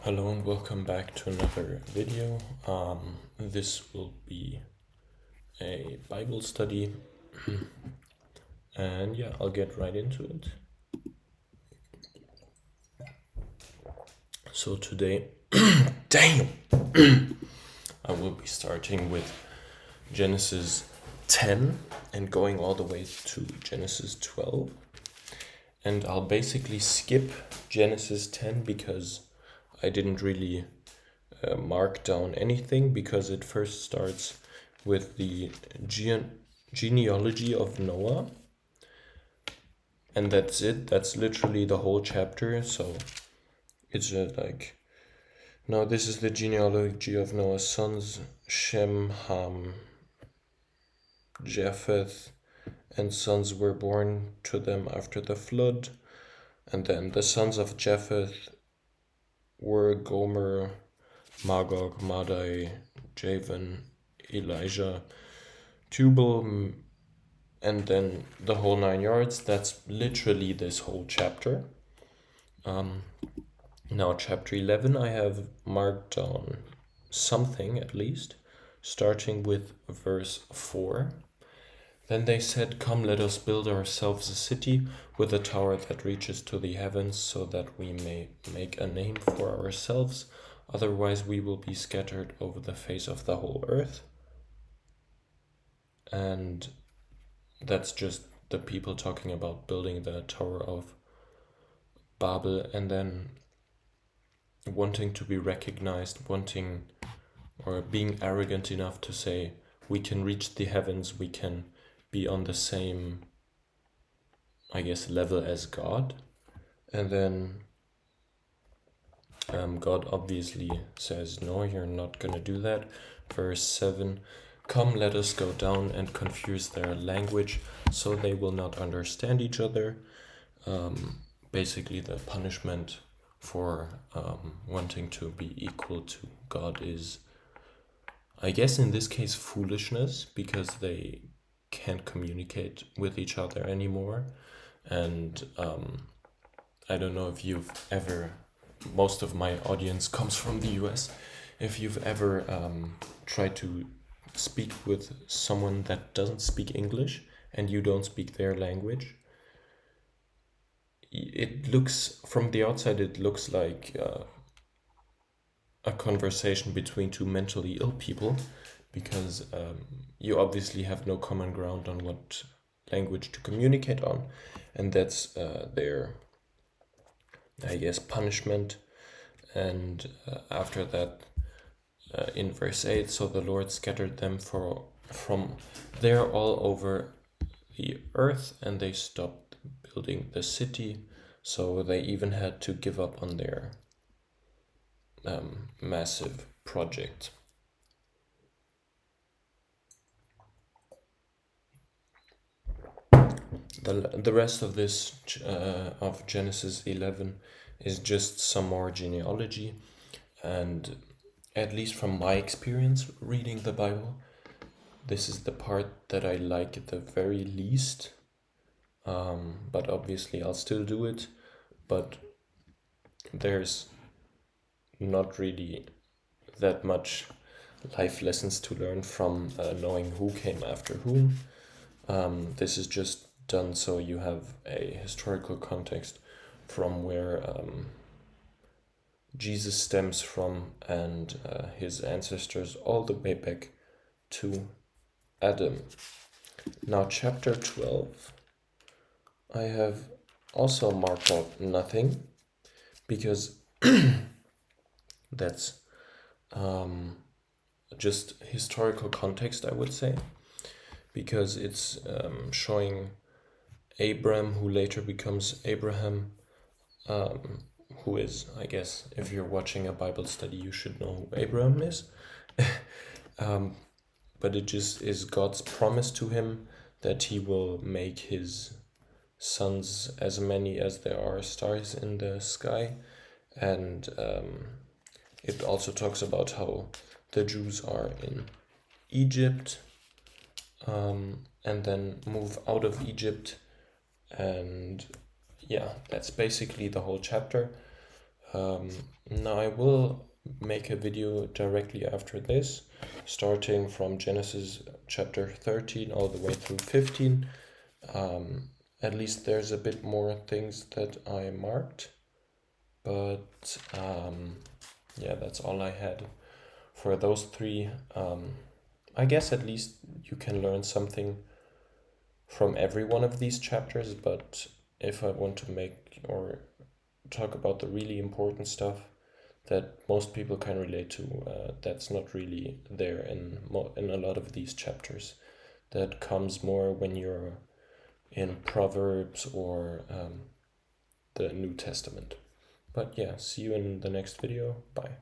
Hello and welcome back to another video. This will be a Bible study, and yeah, I'll get right into it. So today, damn, I will be starting with Genesis 10 and going all the way to Genesis 12. And I'll basically skip Genesis 10 because I didn't really mark down anything, because it first starts with the genealogy of Noah, and that's it. That's literally the whole chapter. So it's like, now this is the genealogy of Noah's sons: Shem, Ham, Japheth, and sons were born to them after the flood. And then the sons of Japheth were Gomer, Magog, Madai, Javan, Elijah, Tubal, and then the whole 9 yards. That's literally this whole chapter. Now chapter 11, I have marked down something at least, starting with verse 4. Then they said, "Come, let us build ourselves a city with a tower that reaches to the heavens, so that we may make a name for ourselves. Otherwise we will be scattered over the face of the whole earth." And that's just the people talking about building the Tower of Babel, and then wanting to be recognized, wanting or being arrogant enough to say, we can reach the heavens, we can be on the same, I guess, level as God. And then God obviously says, no, you're not gonna do that. Verse 7, "Come, let us go down and confuse their language, so they will not understand each other." Basically, the punishment for wanting to be equal to God is, I guess in this case, foolishness, because they can't communicate with each other anymore. And I don't know if you've ever, most of my audience comes from the US, if you've ever tried to speak with someone that doesn't speak English and you don't speak their language. It looks, from the outside, it looks like a conversation between two mentally ill people, because you obviously have no common ground on what language to communicate on, and that's their, I guess, punishment. And after that, in verse 8, "So the Lord scattered them from there all over the earth, and they stopped building the city." So they even had to give up on their massive project. The rest of this, of Genesis 11, is just some more genealogy. And at least from my experience reading the Bible, this is the part that I like at the very least. But obviously I'll still do it. But there's not really that much life lessons to learn from knowing who came after whom. This is just done so you have a historical context from where Jesus stems from, and his ancestors all the way back to Adam. Now chapter 12, I have also marked out nothing, because that's just historical context, I would say, because it's showing Abram, who later becomes Abraham, who is, I guess, if you're watching a Bible study, you should know who Abraham is. But it just is God's promise to him that he will make his sons as many as there are stars in the sky. And it also talks about how the Jews are in Egypt, and then move out of Egypt. And yeah, that's basically the whole chapter. Now I will make a video directly after this, starting from Genesis chapter 13 all the way through 15. At least there's a bit more things that I marked, but yeah, that's all I had for those three. I guess at least you can learn something from every one of these chapters, but if I want to make or talk about the really important stuff that most people can relate to, that's not really there in a lot of these chapters. That comes more when you're in Proverbs or the New Testament. But yeah, see you in the next video. Bye.